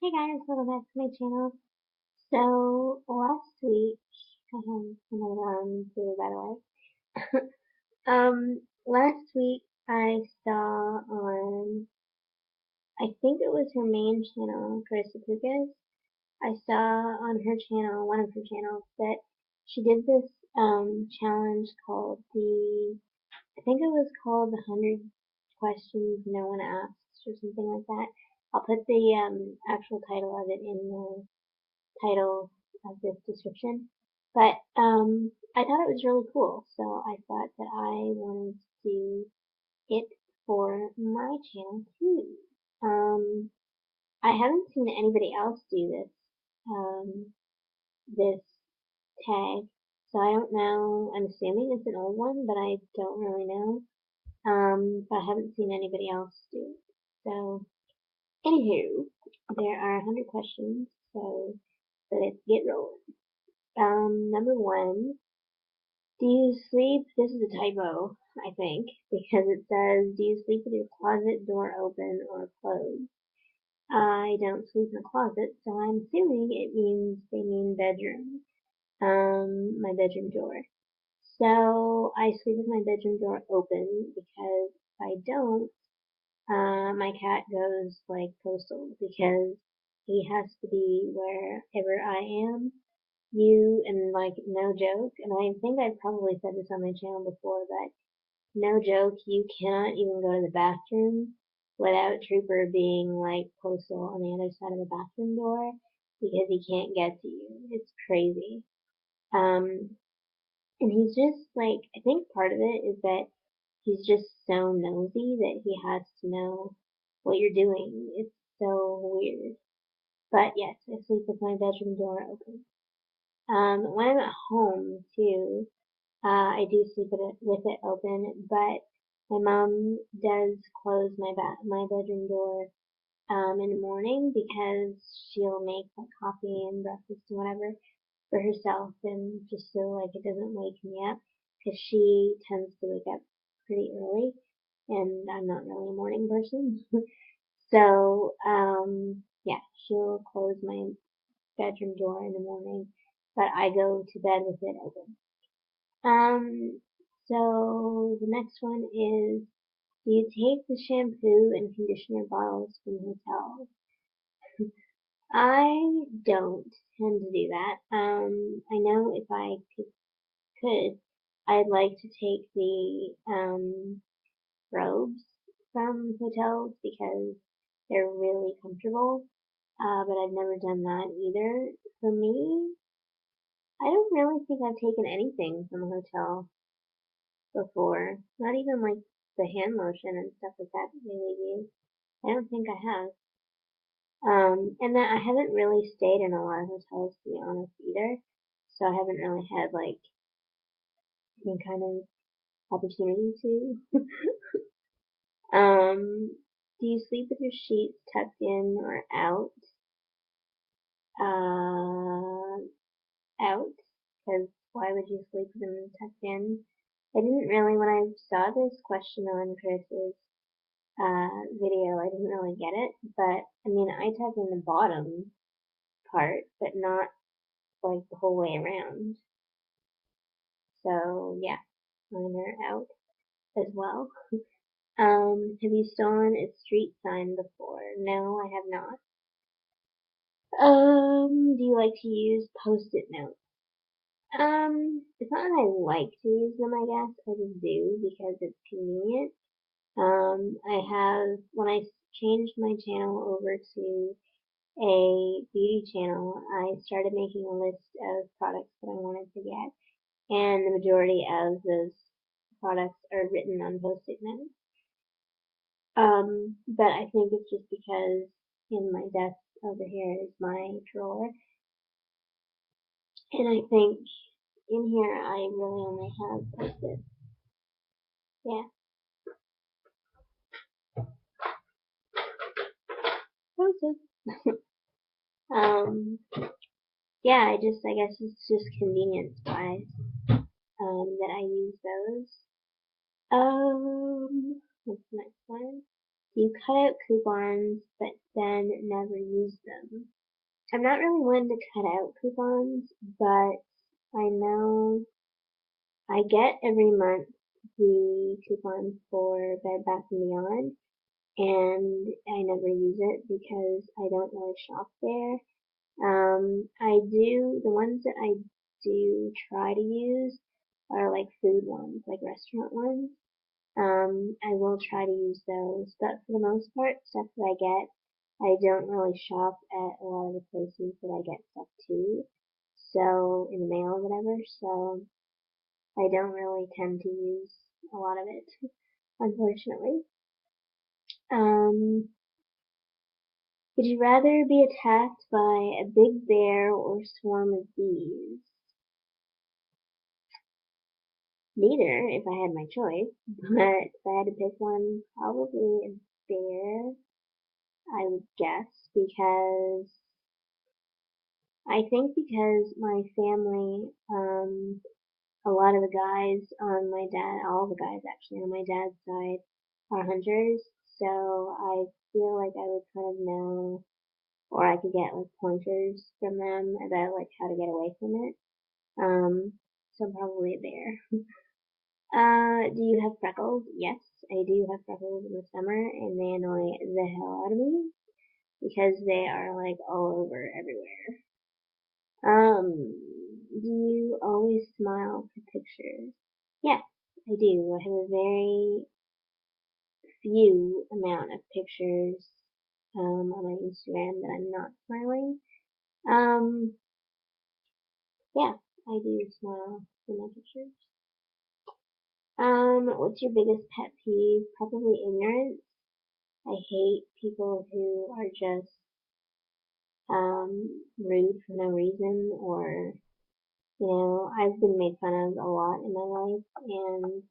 Hey guys, welcome back to my channel. So last week, I have another arm too, by the way. Last week I saw on, I think it was her main channel, Carissa Pukas. I saw on her channel, one of her channels, that she did this challenge called I think it was called the 100 Questions No One Asks or something like that. I'll put the actual title of it in the title of this description. But I thought it was really cool, so I thought that I wanted to do it for my channel too. Um, I haven't seen anybody else do this tag, so I don't know. I'm assuming it's an old one, but I don't really know. But I haven't seen anybody else do it. So, anywho, there are 100 questions, so let's get rolling. Number one, do you sleep? This is a typo, I think, because it says, do you sleep with your closet door open or closed? I don't sleep in a closet, so I'm assuming it means they mean bedroom. My bedroom door. So I sleep with my bedroom door open because if I don't, my cat goes like postal because he has to be wherever I am. And like, no joke, and I think I've probably said this on my channel before, but no joke, you cannot even go to the bathroom without Trooper being like postal on the other side of the bathroom door because he can't get to you. It's crazy. Um, and he's just like, I think part of it is that he's just so nosy that he has to know what you're doing. It's so weird. But yes, I sleep with my bedroom door open. When I'm at home too, I do sleep with it open, but my mom does close my bedroom door in the morning because she'll make like coffee and breakfast and whatever for herself, and just so like it doesn't wake me up because she tends to wake up pretty early, and I'm not really a morning person. So yeah, she'll close my bedroom door in the morning, but I go to bed with it open. Um, so the next one is, do you take the shampoo and conditioner bottles from hotels? I don't tend to do that. I know if I could, I'd like to take the robes from hotels because they're really comfortable. But I've never done that either. For me, I don't really think I've taken anything from a hotel before. Not even like the hand lotion and stuff like that they leave you. I don't think I have. And then I haven't really stayed in a lot of hotels to be honest either. So I haven't really had like any kind of opportunity to. Do you sleep with your sheets tucked in or out? Uh, Out. Because why would you sleep with them tucked in? I didn't really, when I saw this question on Chris's video, I didn't really get it, but I mean, I tuck in the bottom part, but not like the whole way around. So yeah, mine are out as well. Have you stolen a street sign before? No, I have not. Do you like to use post-it notes? It's not that I like to use them, I guess. I just do because it's convenient. I have, when I changed my channel over to a beauty channel, I started making a list of products that I wanted to get, and the majority of those products are written on post-it notes. But I think it's just because in my desk over here is my drawer, and I think in here I really only have post-its. Yeah, post-its. um, yeah, I guess it's just convenience wise, that I use those. What's the next one? Do you cut out coupons but then never use them? I'm not really one to cut out coupons, but I know I get every month the coupon for Bed Bath & Beyond, and I never use it because I don't really shop there. The ones that I do try to use are like food ones, like restaurant ones. I will try to use those, but for the most part, stuff that I get, I don't really shop at a lot of the places that I get stuff to. So, in the mail or whatever, so I don't really tend to use a lot of it, unfortunately. Um, would you rather be attacked by a big bear or a swarm of bees? Neither, if I had my choice, but if I had to pick one, probably a bear, I would guess, because I think because my family, a lot of the guys on my dad, all the guys actually on my dad's side are hunters, so I feel like I would kind of know, or I could get like pointers from them about like how to get away from it. So probably a bear. Do you have freckles? Yes, I do have freckles in the summer, and they annoy the hell out of me because they are like all over everywhere. Do you always smile for pictures? Yes, I do. I have a very few amount of pictures on my Instagram that I'm not smiling. Um, yeah, I do smile for my pictures. What's your biggest pet peeve? Probably ignorance. I hate people who are just rude for no reason, or I've been made fun of a lot in my life, and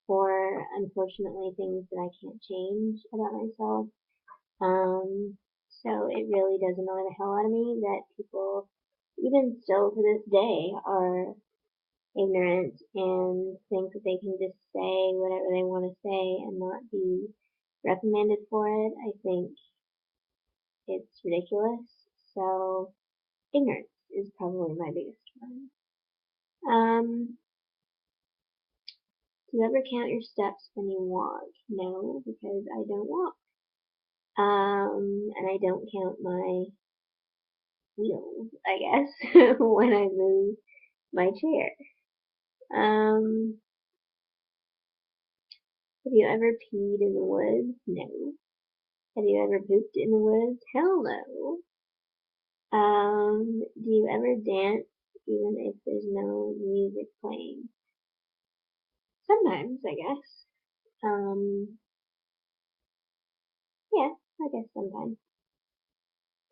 for unfortunately things that I can't change about myself. Um, so it really does annoy the hell out of me that people, even still to this day, are ignorant and think that they can just say whatever they want to say and not be reprimanded for it. I think it's ridiculous. So ignorance is probably my biggest one. Um, do you ever count your steps when you walk? No, because I don't walk. And I don't count my wheels, I guess, when I move my chair. Um, have you ever peed in the woods? No. Have you ever pooped in the woods? Hell no. Do you ever dance even if there's no music playing? Sometimes, I guess. Um, yeah, I guess sometimes.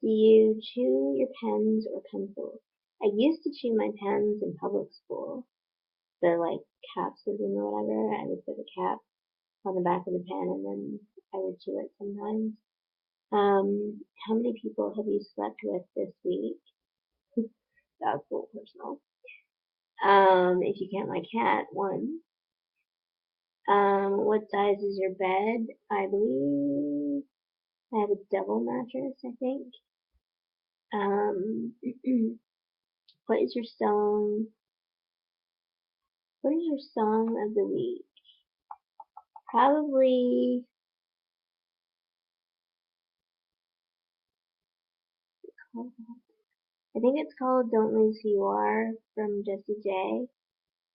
Do you chew your pens or pencils? I used to chew my pens in public school. The like caps of them or whatever. I would put the cap on the back of the pen and then I would chew it sometimes. How many people have you slept with this week? That's a little personal. If you count my cat, one. What size is your bed? I believe I have a double mattress, I think. Um, what is your song? What is your song of the week? Probably, I think it's called Don't Lose Who You Are from Jessie J.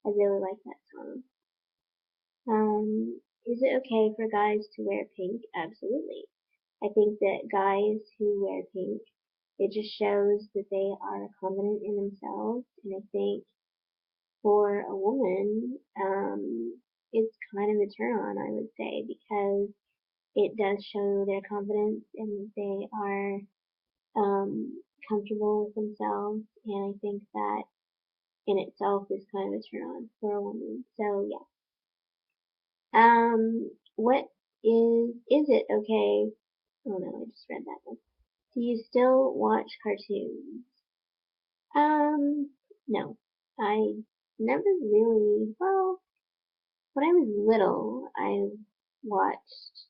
I really like that song. Is it okay for guys to wear pink? Absolutely. I think that guys who wear pink, it just shows that they are confident in themselves, and I think for a woman, it's kind of a turn on, I would say, because it does show their confidence and that they are comfortable with themselves, and I think that in itself is kind of a turn on for a woman. So yeah. What is it okay? Oh no, I just read that one. Do you still watch cartoons? Um, no. I never really, well, when I was little, I watched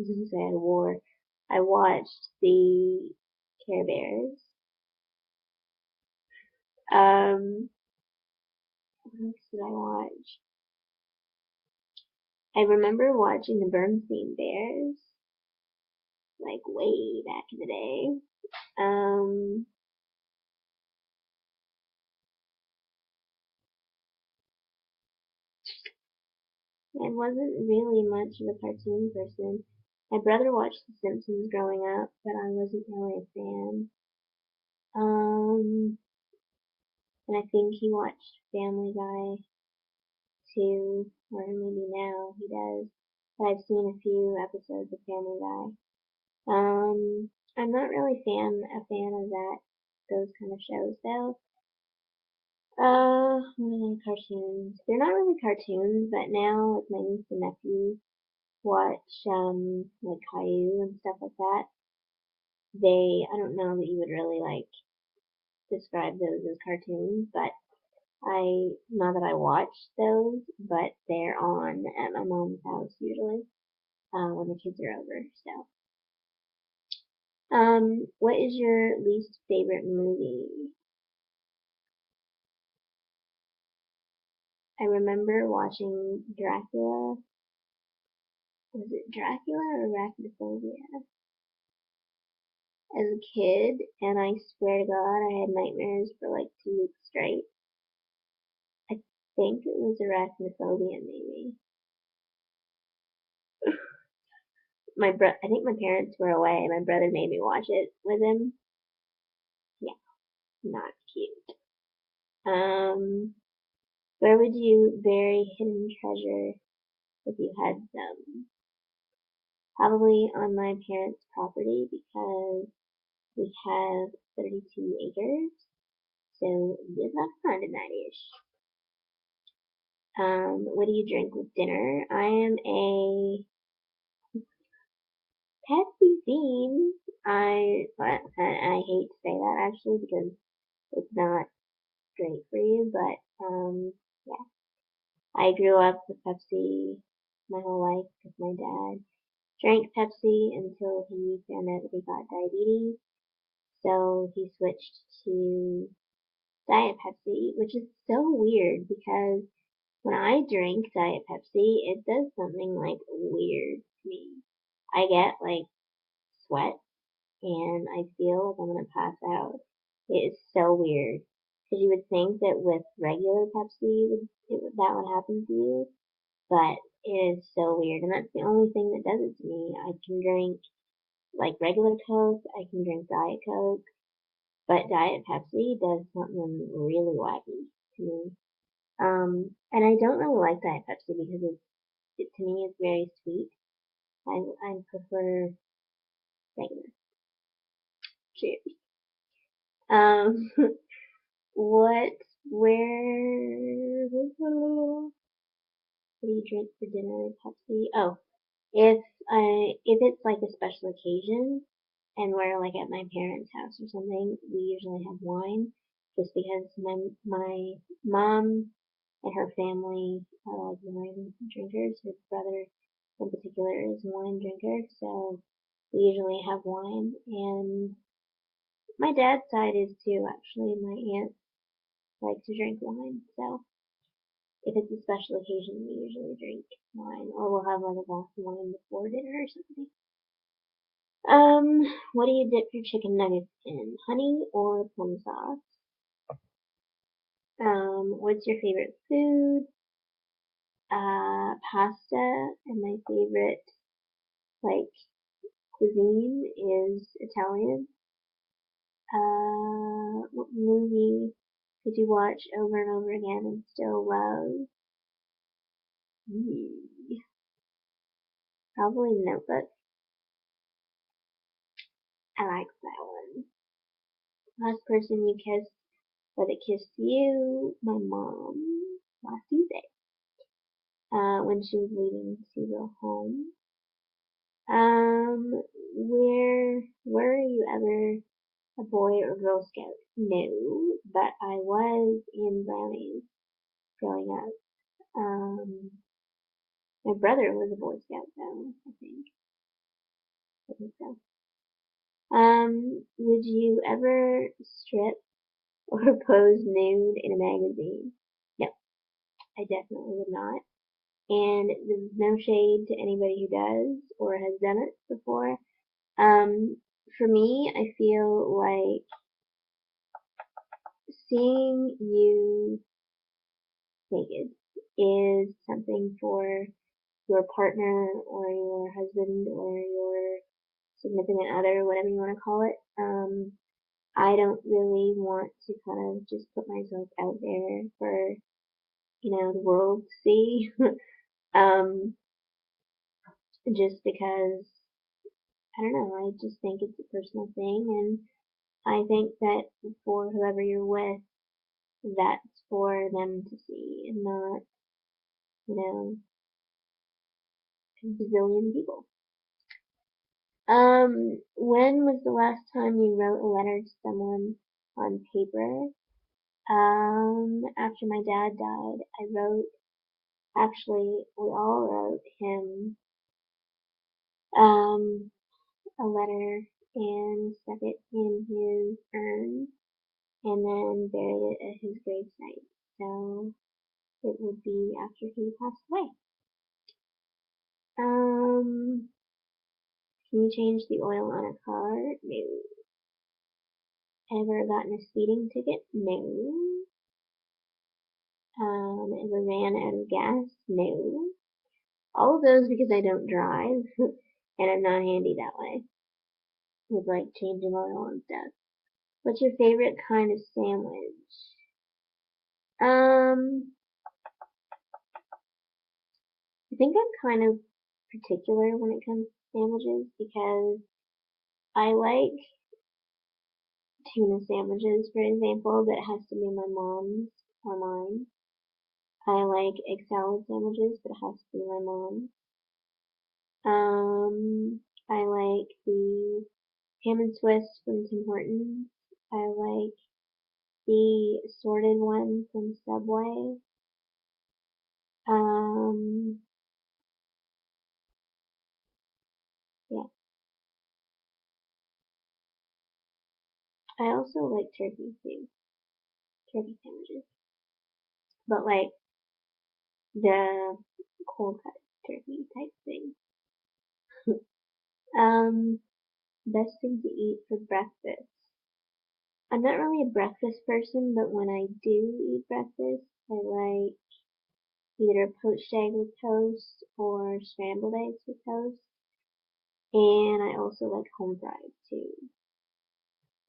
was going to say I wore. I watched the Care Bears. What else did I watch? I remember watching the Bernstein Bears, like way back in the day. Um, I wasn't really much of a cartoon person. My brother watched The Simpsons growing up, but I wasn't really a fan. Um, and I think he watched Family Guy too, or maybe now he does. But I've seen a few episodes of Family Guy. I'm not really a fan of those kind of shows though. What are they, cartoons? They're not really cartoons, but now like my niece and nephew watch like Caillou and stuff like that. I don't know that you would really like describe those as cartoons, but not that I watch those, but they're on at my mom's house usually, when the kids are over, so. What is your least favorite movie? I remember watching Dracula. Was it Dracula or Arachnophobia? As a kid, and I swear to God, I had nightmares for like 2 weeks straight. I think it was Arachnophobia, maybe. I think my parents were away. My brother made me watch it with him. Yeah, not cute. Um, where would you bury hidden treasure if you had some? Probably on my parents' property because we have 32 acres, so there's not fun in that ish. What do you drink with dinner? I am a Pepsi fiend. I hate to say that actually because it's not great for you, but yeah. I grew up with Pepsi my whole life because my dad drank Pepsi until he found out that he got diabetes. So he switched to Diet Pepsi, which is so weird because when I drink Diet Pepsi, it does something like weird to me. I get like sweat and I feel like I'm gonna pass out. It is so weird because you would think that with regular Pepsi that would happen to you, but it is so weird, and that's the only thing that does it to me. I can drink like regular Coke, I can drink Diet Coke, but Diet Pepsi does something really wacky to me. And I don't really like Diet Pepsi because to me it's very sweet. I prefer regular. Cheers. Um, what, what do you drink for dinner? Pepsi? Oh, if it's like a special occasion and we're like at my parents' house or something, we usually have wine just because my mom and her family are like wine drinkers. Her brother in particular is a wine drinker, so we usually have wine. And my dad's side is too, actually. My aunt likes to drink wine, so if it's a special occasion, we usually drink wine, or we'll have like a glass of wine before dinner or something. What do you dip your chicken nuggets in? Honey or plum sauce? What's your favorite food? Pasta, and my favorite like cuisine is Italian. What movie did you watch over and over again and still love? Hmm, probably Notebook. I like that one. Last person you kissed, but it kissed you, my mom, last Tuesday, when she was leaving to go home. Were you ever a boy or Girl Scout? No, but I was in Brownies growing up. My brother was a Boy Scout though, I think. I think so. Would you ever strip or pose nude in a magazine? No, I definitely would not. And there's no shade to anybody who does or has done it before. Um, for me, I feel like seeing you naked is something for your partner or your husband or your significant other, whatever you want to call it. I don't really want to kind of just put myself out there for, the world to see. um, just because, I don't know, I just think it's a personal thing, and I think that for whoever you're with, that's for them to see and not, you know, a bazillion people. When was the last time you wrote a letter to someone on paper? After my dad died, actually, we all wrote him, um, a letter and stuck it in his urn and then buried it at his gravesite. So it would be after he passed away. Um, can you change the oil on a car? No. Ever gotten a speeding ticket? No. Ever ran out of gas? No. All of those because I don't drive and I'm not handy that way with like changing oil and stuff. What's your favorite kind of sandwich? Um, I think I'm kind of particular when it comes to sandwiches because I like tuna sandwiches, for example, but it has to be my mom's or mine. I like egg salad sandwiches, but it has to be my mom's. I like the ham and Swiss from Tim Hortons. I like the assorted one from Subway. Um, yeah. I also like turkey too. Turkey sandwiches. But like the cold cut turkey type thing. Um, best thing to eat for breakfast. I'm not really a breakfast person, but when I do eat breakfast, I like either poached egg with toast or scrambled eggs with toast. And I also like home fries too.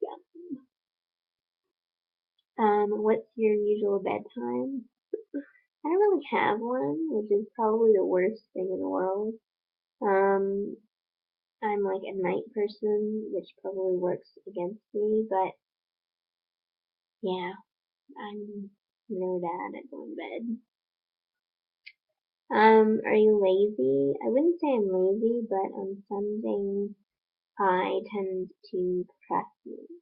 Yeah. What's your usual bedtime? I don't really have one, which is probably the worst thing in the world. Um, I'm like a night person, which probably works against me, but yeah, I'm really bad at going to bed. Are you lazy? I wouldn't say I'm lazy, but on some things I tend to procrastinate.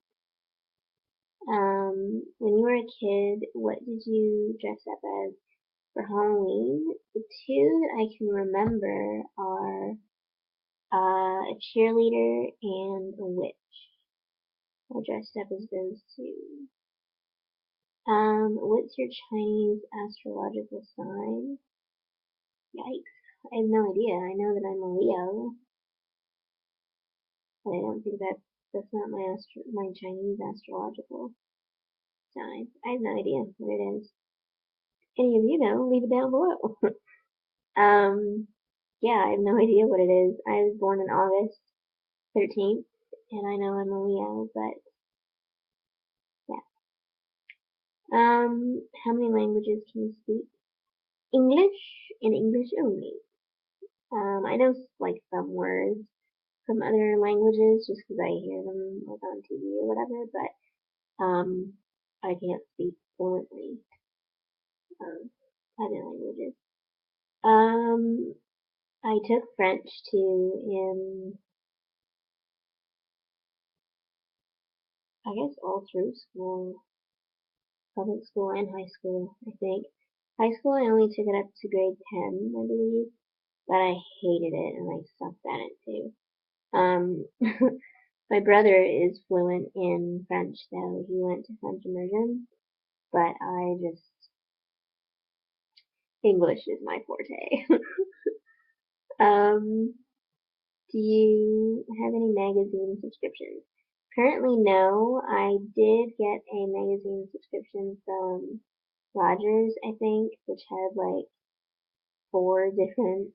When you were a kid, what did you dress up as for Halloween? The two that I can remember are a cheerleader and a witch. I dressed up as those two. What's your Chinese astrological sign? Yikes. I have no idea. I know that I'm a Leo, but I don't think that's not my Chinese astrological sign. I have no idea what it is. Any of you know, leave it down below. um, yeah, I have no idea what it is. I was born on August 13th, and I know I'm a Leo, but yeah. How many languages can you speak? English and English only. I know like some words from other languages just because I hear them like on TV or whatever, but I can't speak fluently other languages. Um, I took French too in I guess all through school, public school and high school. I think high school I only took it up to grade 10, I believe, but I hated it and I sucked at it too. Um, my brother is fluent in French, so he went to French immersion, but I just, English is my forte. um, do you have any magazine subscriptions? Currently, no. I did get a magazine subscription from Rogers, I think, which had like four different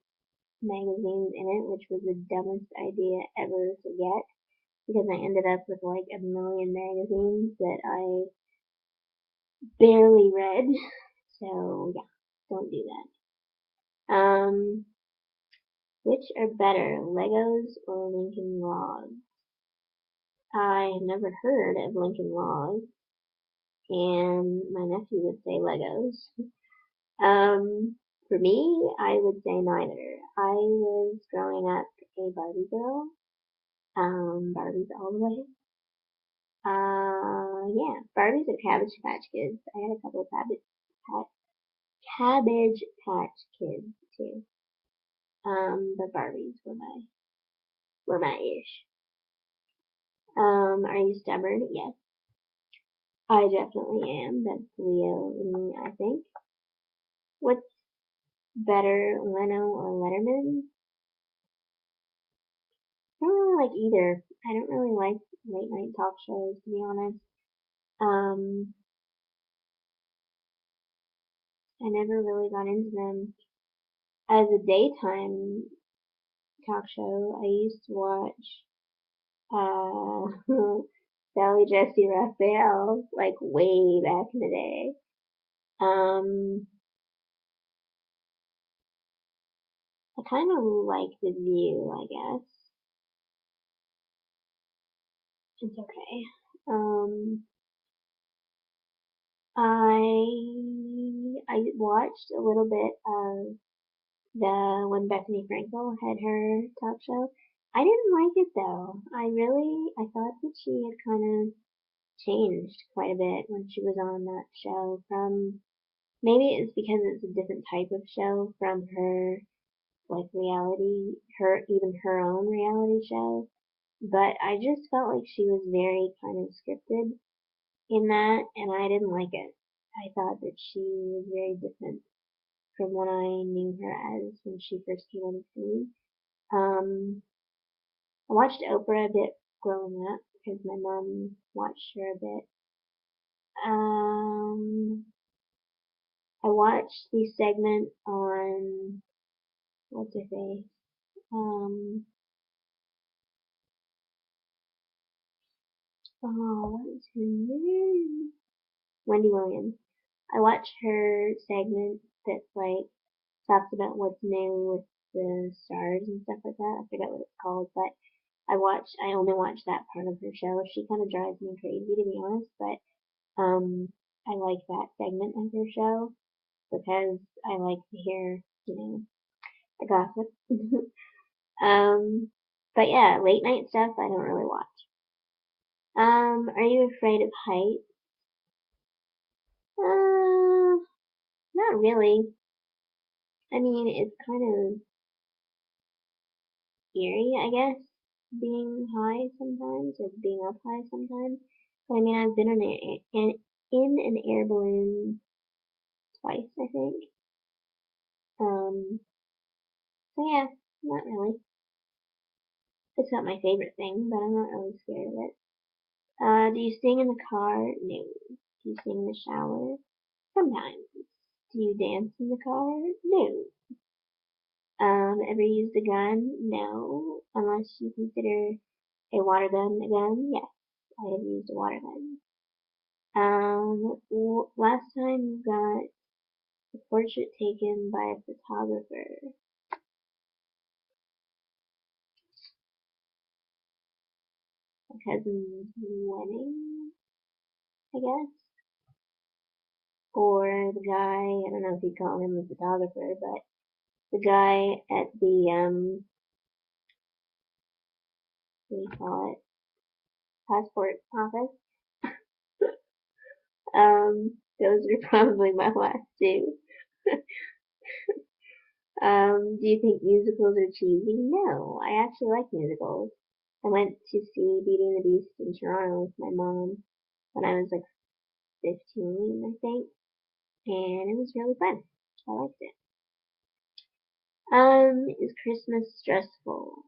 magazines in it, which was the dumbest idea ever to get because I ended up with like a million magazines that I barely read. So yeah, don't do that. Which are better, Legos or Lincoln Logs? I have never heard of Lincoln Logs, and my nephew would say Legos. For me, I would say neither. I was growing up a Barbie girl. Barbies all the way. Yeah, Barbies or Cabbage Patch Kids. I had a couple of Cabbage Patch Kids too. But Barbies were my ish. Are you stubborn? Yes, I definitely am. That's Leo in me, I think. What's better, Leno or Letterman? I don't really like either. I don't really like late night talk shows, to be honest. Um, I never really got into them. As a daytime talk show, I used to watch Sally Jesse Raphael, like way back in the day. Um, I kind of like The View, I guess. It's okay. Um, I watched a little bit of the when Bethany Frankel had her talk show. I didn't like it though. I thought that she had kind of changed quite a bit when she was on that show from maybe it's because it's a different type of show from her like reality even her own reality show. But I just felt like she was very kind of scripted in that and I didn't like it. I thought that she was very different from what I knew her as when she first came on the scene. Um, I watched Oprah a bit growing up because my mom watched her a bit. Um, I watched the segment on what's her face? Um, what is her name? Wendy Williams. I watched her segment that's like talks about what's new with the stars and stuff like that. I forget what it's called, but I only watched that part of her show. She kind of drives me crazy to be honest, but I like that segment of her show because I like to hear, the gossip. um, but yeah, late night stuff I don't really watch. Are you afraid of heights? Uh, not really. I mean, it's kind of eerie, I guess, being high sometimes or being up high sometimes. But I mean, I've been in an air balloon twice, I think. Um, so yeah, not really. It's not my favorite thing, but I'm not really scared of it. Do you sing in the car? No. Do you sing in the shower? Sometimes. Do you dance in the car? No. Ever used a gun? No. Unless you consider a water gun a gun? Yes. I have used a water gun. Last time you got a portrait taken by a photographer. A cousin's wedding, I guess. Or the guy, I don't know if you call him a photographer, but the guy at the, what do you call it, passport office. Those are probably my last two. Do you think musicals are cheesy? No, I actually like musicals. I went to see Beauty and the Beast in Toronto with my mom when I was like 15, I think, and it was really fun. I liked it. Is Christmas stressful?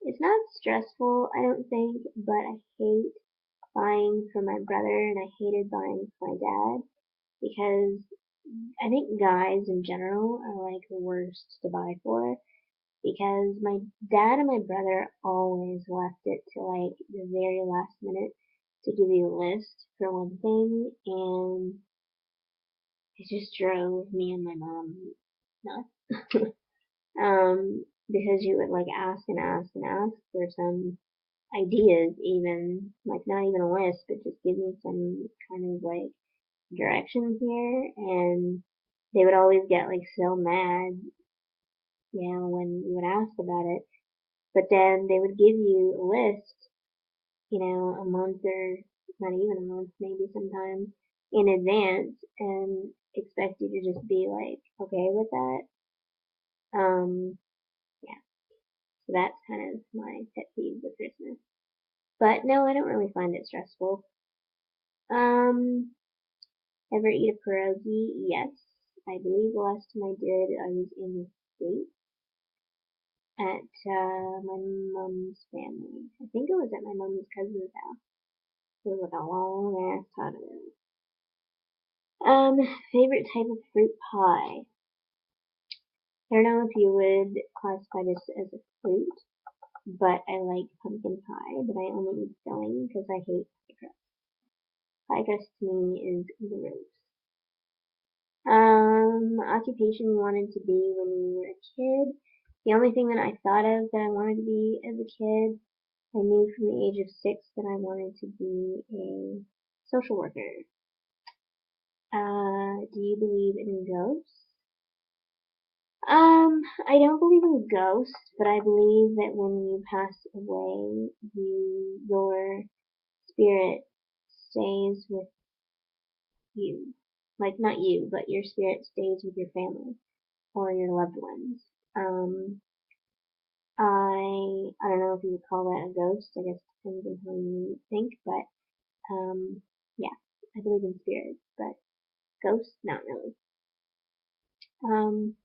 It's not stressful, I don't think, but I hate buying for my brother and I hated buying for my dad because I think guys in general are like the worst to buy for because my dad and my brother always left it to like the very last minute to give you a list for one thing, and it just drove me and my mom nuts. Because you would like ask and ask and ask for some ideas, even like not even a list, but just give me some kind of like directions here, and they would always get like so mad, when you would ask about it. But then they would give you a list, a month or not even a month, maybe sometimes in advance, and expect you to just be like okay with that. Yeah, so that's kind of my pet peeve with Christmas. But no, I don't really find it stressful. Um, Ever eat a pierogi? Yes. I believe the last time I did, I was in the States at my mom's family. I think it was at my mom's cousin's house. It was like a long ass time ago. Favorite type of fruit pie? I don't know if you would classify this as a fruit, but I like pumpkin pie, but I only eat filling because I hate pie crust. Pie crust to me is gross. Occupation you wanted to be when you were a kid. The only thing that I thought of that I wanted to be as a kid, I knew from the age of 6 that I wanted to be a social worker. Do you believe in ghosts? I don't believe in ghosts, but I believe that when you pass away, your spirit stays with you. Like not you, but your spirit stays with your family or your loved ones. Um, I don't know if you would call that a ghost. I guess it depends on how you think, but yeah, I believe in spirits, but ghosts, not really. Um,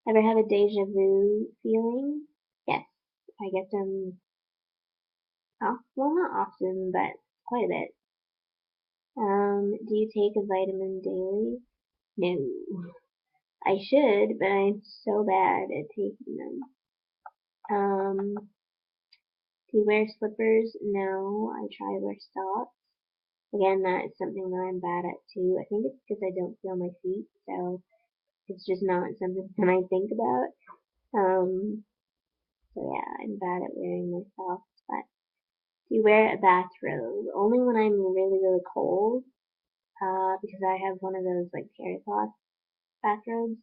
Ever have a deja vu feeling? Yes, I get them well, not often, but quite a bit. Do you take a vitamin daily? No. I should, but I'm so bad at taking them. Um, do you wear slippers? No, I try to wear socks. Again, that is something that I'm bad at too. I think it's because I don't feel my feet, so it's just not something that I think about. Um, so yeah, I'm bad at wearing my socks. But do you wear a bathrobe? Only when I'm really, really cold, because I have one of those like terry cloth bathrobes.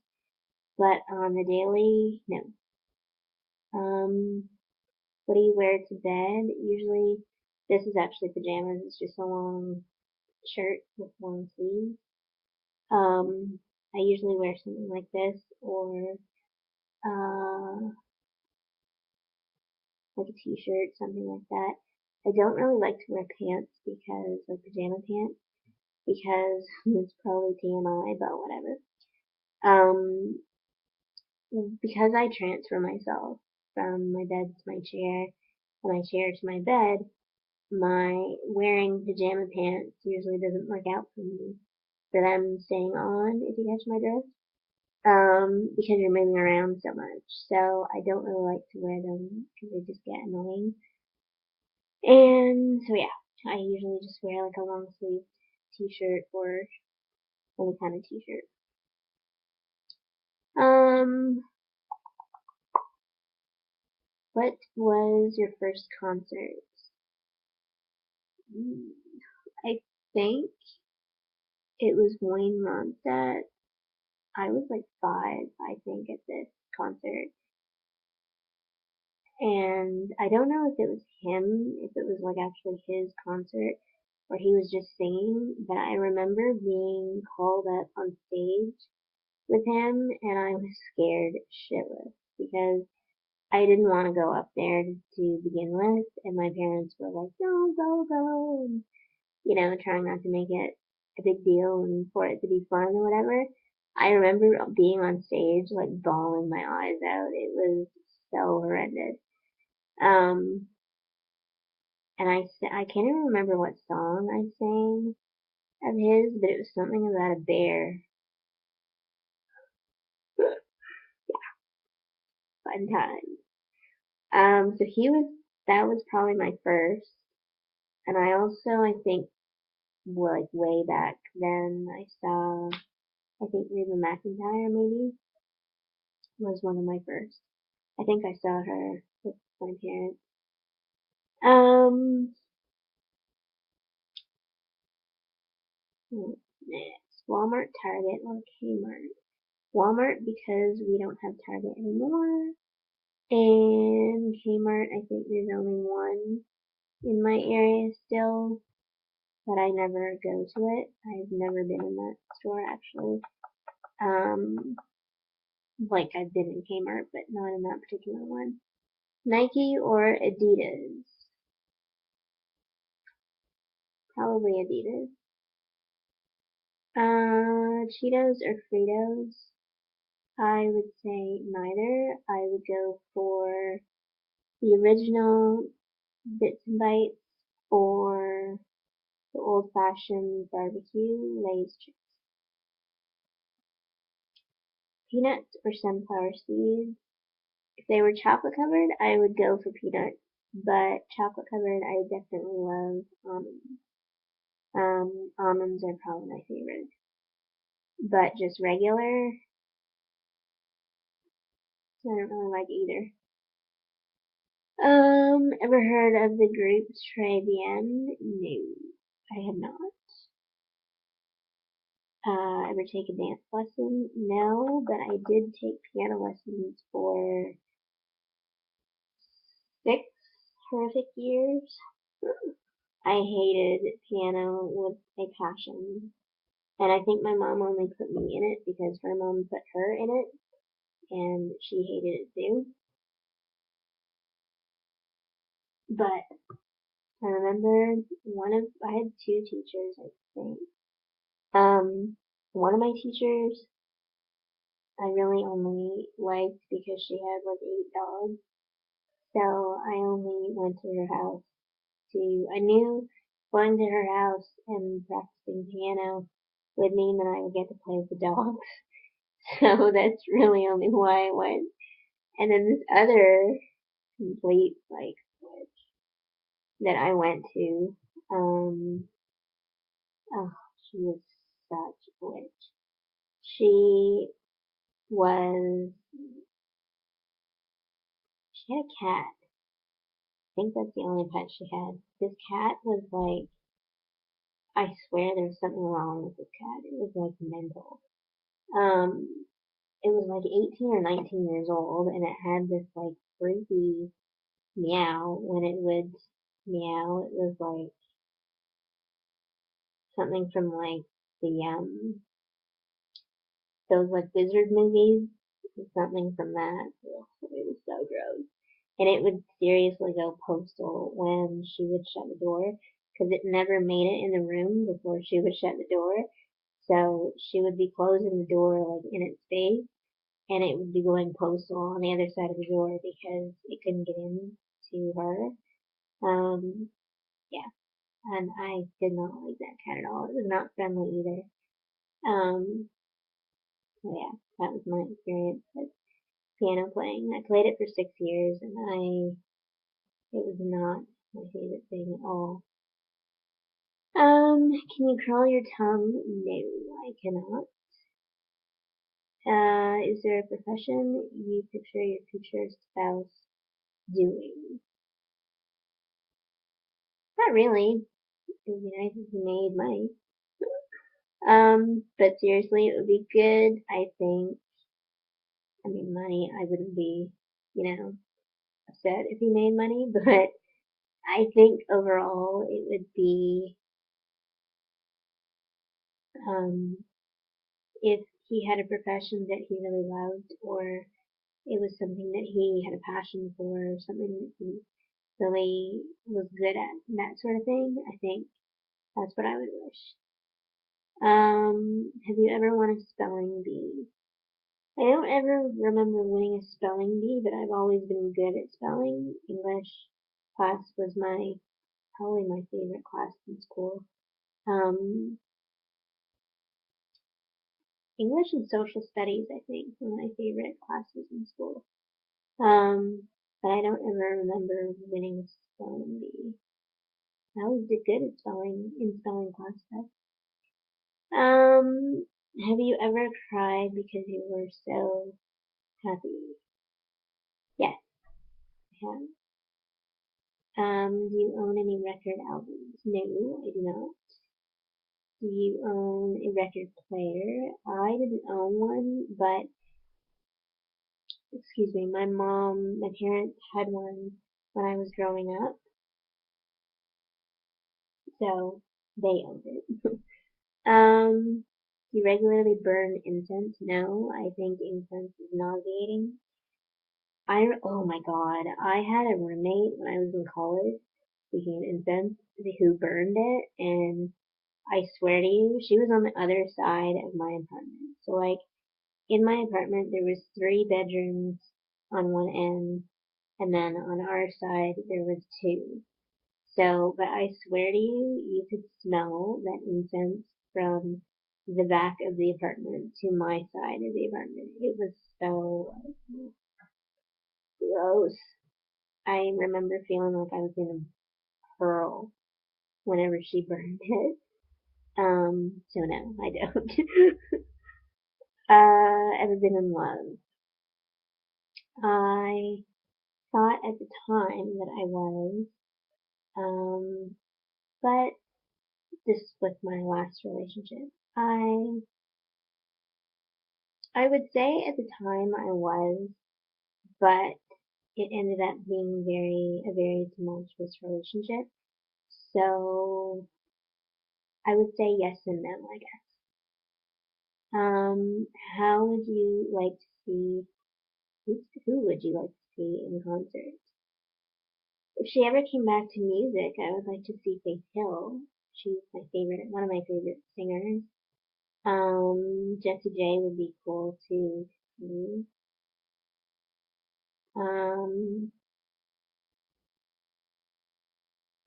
But on the daily, no. Um, what do you wear to bed? Usually, this is actually pajamas. It's just a long shirt with long sleeves. I usually wear something like this or uh, like a t-shirt, something like that. I don't really like to wear pants because, like pajama pants, because it's probably TMI, but whatever. Um, because I transfer myself from my bed to my chair, and my chair to my bed, my wearing pajama pants usually doesn't work out for me. For them staying on, if you catch my drift. Because you're moving around so much. So I don't really like to wear them because they just get annoying. And so yeah, I usually just wear like a long sleeve t-shirt or any kind of t-shirt. Um, what was your first concert? Mm, I think it was Wayne Ronstadt. I was like 5, I think, at this concert. And I don't know if it was him, if it was like actually his concert, or he was just singing, but I remember being called up on stage with him, and I was scared shitless because I didn't want to go up there to begin with, and my parents were like, "No, go, go," and, trying not to make it a big deal and for it to be fun or whatever. I remember being on stage, like bawling my eyes out. It was so horrendous. Um, and I can't even remember what song I sang of his, but it was something about a bear. Fun time. So that was probably my first. And I think, like way back then, I think Reba McEntire maybe was one of my first. I think I saw her with my parents. Um, next, Walmart, Target, or Kmart. Walmart because we don't have Target anymore, and Kmart. I think there's only one in my area still, but I never go to it. I've never been in that store actually. Um, like I've been in Kmart, but not in that particular one. Nike or Adidas? Probably Adidas. Cheetos or Fritos? I would say neither. I would go for the original Bits and Bites or the old fashioned barbecue Lay's chips. Peanuts or sunflower seeds? If they were chocolate covered, I would go for peanuts, but chocolate covered, I definitely love almonds. Almonds are probably my favorite, but just regular, I don't really like either. Ever heard of the group Très Bien? No, I have not. Ever take a dance lesson? No, but I did take piano lessons for 6 horrific years. I hated piano with a passion. And I think my mom only put me in it because her mom put her in it, and she hated it too. But I remember I had 2 teachers, I think. One of my teachers I really only liked because she had like 8 dogs. So I only went to her house I knew going to her house and practicing piano would mean that I would get to play with the dogs. So that's really only why I went. And then this other complete like switch that I went to, um, oh, she was such a witch. She was, she had a cat. I think that's the only pet she had. This cat was like, I swear there was something wrong with this cat. It was like mental. Um, it was like 18 or 19 years old, and it had this like freaky meow when it would meow. It was like something from like the those like wizard movies. Something from that. Ugh, it was so gross. And it would seriously go postal when she would shut the door because it never made it in the room before she would shut the door. So she would be closing the door like in its face, and it would be going postal on the other side of the door because it couldn't get in to her. Yeah, and I did not like that cat at all. It was not friendly either. Um, so yeah, that was my experience with piano playing. I played it for 6 years, and it was not my favorite thing at all. Can you curl your tongue? No, I cannot. Is there a profession you picture your future spouse doing? Not really. It would be nice if he made money. But seriously, it would be good. I think. I mean, money. I wouldn't be, upset if he made money, but I think overall it would be, um, if he had a profession that he really loved, or it was something that he had a passion for, something that he really was good at, that sort of thing, I think that's what I would wish. Have you ever won a spelling bee? I don't ever remember winning a spelling bee, but I've always been good at spelling. English class was probably my favorite class in school. Um, English and social studies, I think, were my favorite classes in school. But I don't ever remember winning a spelling bee. I always did good at spelling in spelling class stuff. Um, have you ever cried because you were so happy? Yes, I have. Do you own any record albums? No, I do not. Do you own a record player? I didn't own one, but excuse me, my parents had one when I was growing up, so they owned it. Do you regularly burn incense? No, I think incense is nauseating. Oh my god, I had a roommate when I was in college, speaking of incense, who burned it, and I swear to you, she was on the other side of my apartment. So like, in my apartment, there was 3 bedrooms on one end, and then on our side, there was 2. So, but I swear to you, you could smell that incense from the back of the apartment to my side of the apartment. It was so gross. I remember feeling like I was gonna hurl whenever she burned it. So no, I don't. Ever been in love? I thought at the time that I was, um, but this was my last relationship. I would say at the time I was, but it ended up being a very tumultuous relationship. So I would say yes and no, I guess. How would you like to see, who would you like to see in concert? If she ever came back to music, I would like to see Faith Hill. She's one of my favorite singers. Jessie J would be cool to see. Um,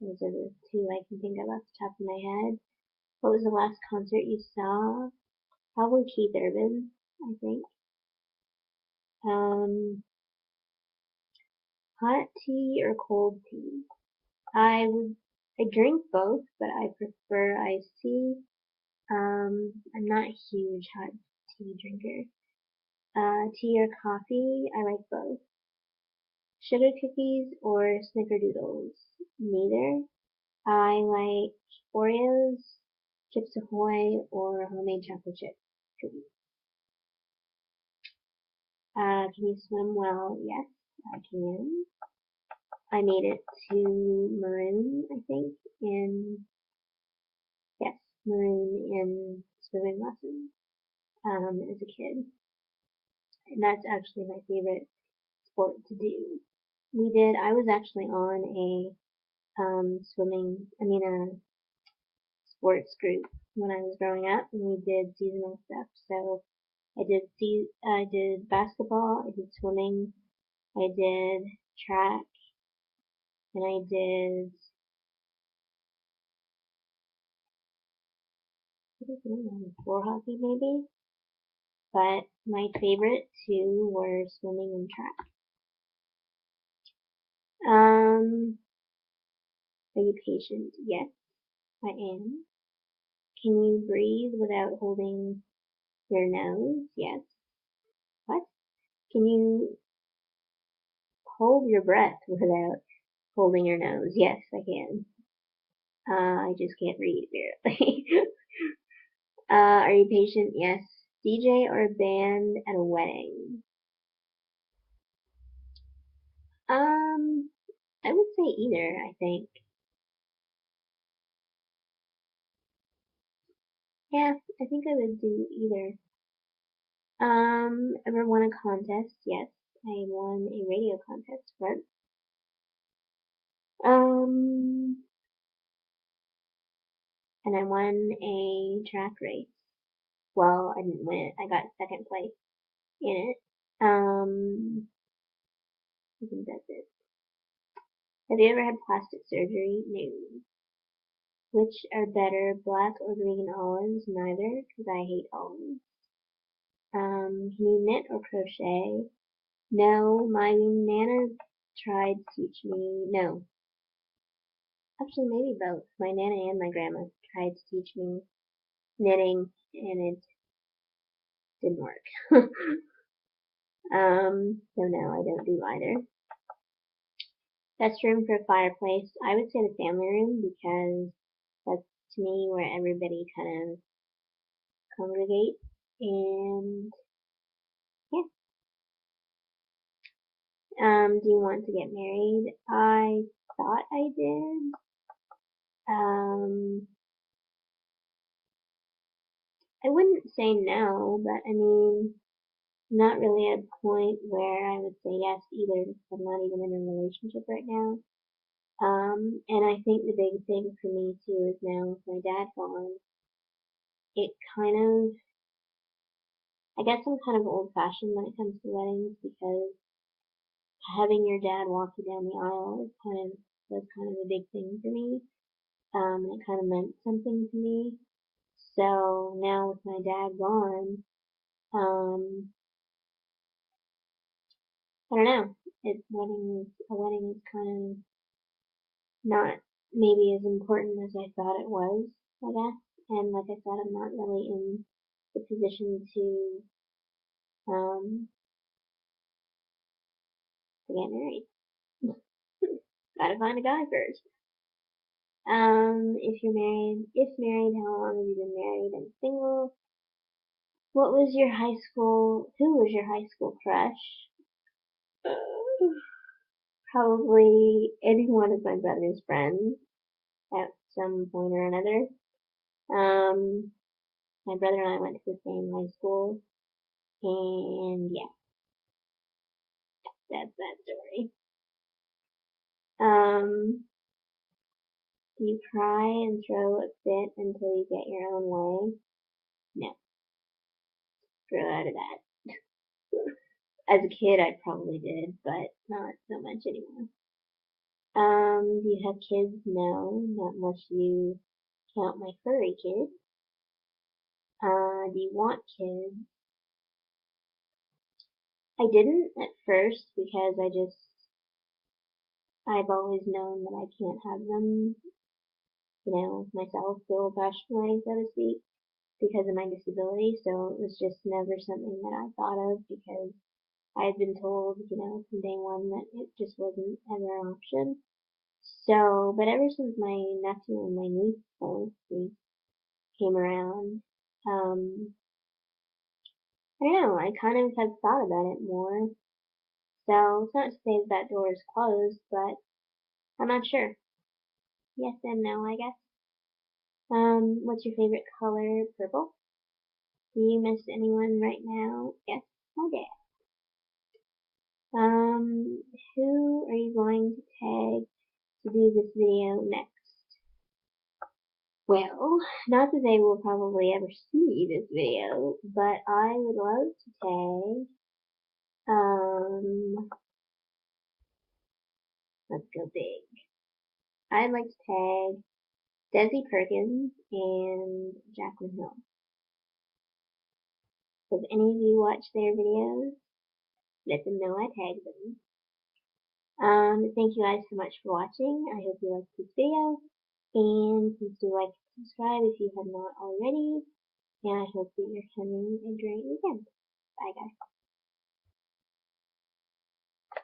those are the 2 I can think of off the top of my head. What was the last concert you saw? Probably Keith Urban, I think. Um, hot tea or cold tea? I drink both, but I prefer iced tea. I'm not a huge hot tea drinker. Tea or coffee? I like both. Sugar cookies or snickerdoodles? Neither. I like Oreos, Chips Ahoy, or homemade chocolate chip cookies. Can you swim well? Yes, I can. I made it to Maroon, I think, yes, Maroon in swimming lessons, as a kid. And that's actually my favorite sport to do. I was actually on a sports group when I was growing up, and we did seasonal stuff. So I did basketball, I did swimming, I did track, and I did, what is the one? Floor hockey maybe? But my favorite 2 were swimming and track. Are you patient? Yes, I am. Can you breathe without holding your nose? Yes. What? Can you hold your breath without holding your nose? Yes, I can. I just can't read apparently. Are you patient? Yes. DJ or a band at a wedding? Um, I would say either, I think. Yeah, I think I would do either. Ever won a contest? Yes. I won a radio contest for it. Um, and I won a track race. Well, I didn't win it. I got second place in it. I think that's it. Have you ever had plastic surgery? No. Which are better, black or green olives? Neither, because I hate olives. Can you knit or crochet? No, my Nana tried to teach me. No, actually, maybe both. My Nana and my grandma tried to teach me knitting, and it didn't work. So no, I don't do either. Best room for a fireplace? I would say the family room because that's to me where everybody kind of congregates. And yeah. Do you want to get married? I thought I did. I wouldn't say no, but I mean, not really at a point where I would say yes either because I'm not even in a relationship right now. And I think the big thing for me too is now with my dad gone, it kind of, I guess I'm kind of old fashioned when it comes to weddings because having your dad walk you down the aisle is was kind of a big thing for me. And it kind of meant something to me. So now with my dad gone, um, I don't know. A wedding is kind of not maybe as important as I thought it was, I guess. And like I said, I'm not really in the position um, to get married. Gotta find a guy first. If married, how long have you been married and single? What was your high school, who was your high school crush? Probably any one of my brother's friends at some point or another. Um, my brother and I went to the same high school, and yeah, that's that story. Um, do you cry and throw a fit until you get your own way? No, grow out of that. As a kid, I probably did, but not so much anymore. Do you have kids? No, not unless you count my furry kid. Do you want kids? I didn't at first because I've always known that I can't have them, myself the old fashioned way, so to speak, because of my disability. So it was just never something that I thought of because I had been told, from day one that it just wasn't ever an option. So, but ever since my nephew and my niece both came around, um, I don't know, I kind of have thought about it more. So it's not to say that door is closed, but I'm not sure. Yes and no, I guess. What's your favorite color? Purple. Do you miss anyone right now? Yes, my dad. Um, who are you going to tag to do this video next? Well, not that they will probably ever see this video, but I would love to tag, let's go big. I'd like to tag Desi Perkins and Jaclyn Hill. So if any of you watch their videos, let them know I tagged them. Thank you guys so much for watching. I hope you liked this video. And please do like and subscribe if you have not already. And I hope that you're having a great weekend. Bye guys.